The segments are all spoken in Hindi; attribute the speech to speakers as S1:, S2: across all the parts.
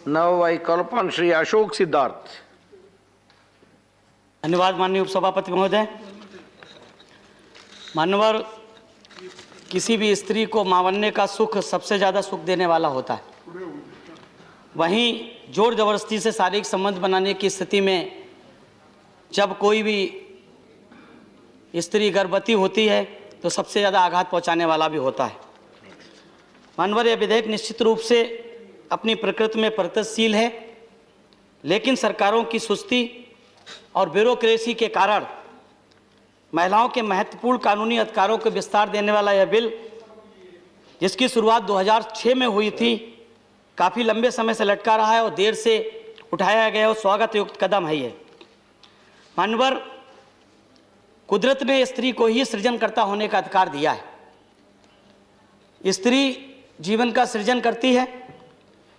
S1: Now I call upon Shri Ashok Siddharth.
S2: धन्यवाद माननीय उपसभापति महोदय। मान्यवर, किसी भी स्त्री को मां बनने का सुख सबसे ज़्यादा सुख देने वाला होता है। वहीं जोर जबरदस्ती से शारीरिक संबंध बनाने की स्थिति में जब कोई भी स्त्री गर्भवती होती है तो सबसे ज़्यादा आघात पहुंचाने वाला भी होता है। मान्यवर, यह विधेयक निश्चित रूप से अपनी प्रकृति में प्रगतिशील है, लेकिन सरकारों की सुस्ती और ब्यूरोक्रेसी के कारण महिलाओं के महत्वपूर्ण कानूनी अधिकारों को विस्तार देने वाला यह बिल, जिसकी शुरुआत 2006 में हुई थी, काफ़ी लंबे समय से लटका रहा है और देर से उठाया गया और स्वागत युक्त कदम है ये। मान्यवर, कुदरत ने स्त्री को ही सृजनकर्ता होने का अधिकार दिया है। स्त्री जीवन का सृजन करती है,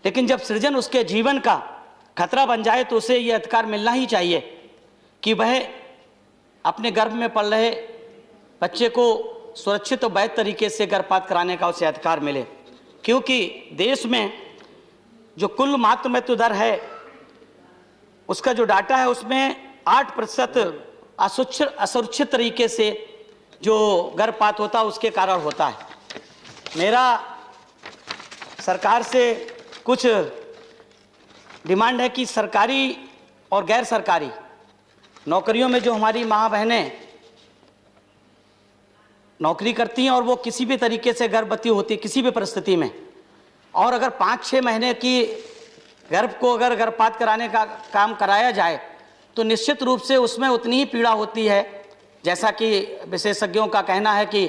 S2: लेकिन जब सृजन उसके जीवन का खतरा बन जाए तो उसे यह अधिकार मिलना ही चाहिए कि वह अपने गर्भ में पल रहे बच्चे को सुरक्षित और वैध तरीके से गर्भपात कराने का उसे अधिकार मिले। क्योंकि देश में जो कुल मातृ मृत्यु दर है उसका जो डाटा है उसमें 8% असुरक्षित तरीके से जो गर्भपात होता है उसके कारण होता है। मेरा सरकार से कुछ डिमांड है कि सरकारी और गैर सरकारी नौकरियों में जो हमारी माँ बहनें नौकरी करती हैं और वो किसी भी तरीके से गर्भवती होती है किसी भी परिस्थिति में, और अगर 5-6 महीने की गर्भ को अगर गर्भपात कराने का काम कराया जाए तो निश्चित रूप से उसमें उतनी ही पीड़ा होती है जैसा कि विशेषज्ञों का कहना है कि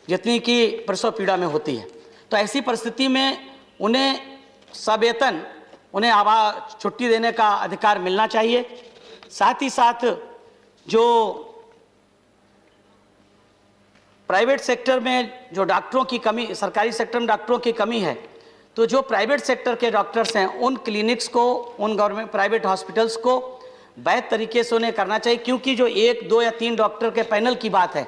S2: जितनी कि प्रसव पीड़ा में होती है। तो ऐसी परिस्थिति में उन्हें सवेतन उन्हें छुट्टी देने का अधिकार मिलना चाहिए। साथ ही साथ जो प्राइवेट सेक्टर में जो डॉक्टरों की कमी, सरकारी सेक्टर में डॉक्टरों की कमी है, तो जो प्राइवेट सेक्टर के डॉक्टर्स हैं उन क्लिनिक्स को, उन गवर्नमेंट प्राइवेट हॉस्पिटल्स को वैध तरीके से उन्हें करना चाहिए। क्योंकि जो 1, 2 या 3 डॉक्टर के पैनल की बात है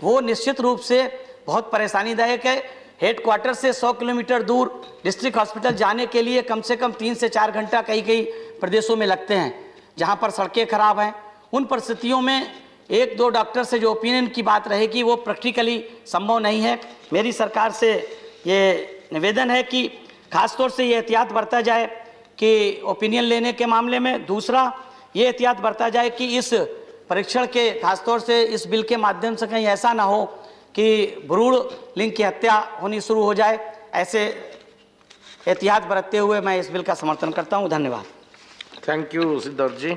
S2: वो निश्चित रूप से बहुत परेशानीदायक है। हेडक्वार्टर से 100 किलोमीटर दूर डिस्ट्रिक्ट हॉस्पिटल जाने के लिए कम से कम 3 से 4 घंटा कई प्रदेशों में लगते हैं जहां पर सड़कें खराब हैं। उन परिस्थितियों में 1-2 डॉक्टर से जो ओपिनियन की बात रहेगी वो प्रैक्टिकली संभव नहीं है। मेरी सरकार से ये निवेदन है कि खासतौर से ये एहतियात बरता जाए कि ओपिनियन लेने के मामले में। दूसरा, ये एहतियात बरता जाए कि इस परीक्षण के खासतौर से इस बिल के माध्यम से कहीं ऐसा ना हो कि भ्रूण लिंग की हत्या होनी शुरू हो जाए। ऐसे एहतियात बरतते हुए मैं इस बिल का समर्थन करता हूं। धन्यवाद।
S1: Thank you, Siddharth ji.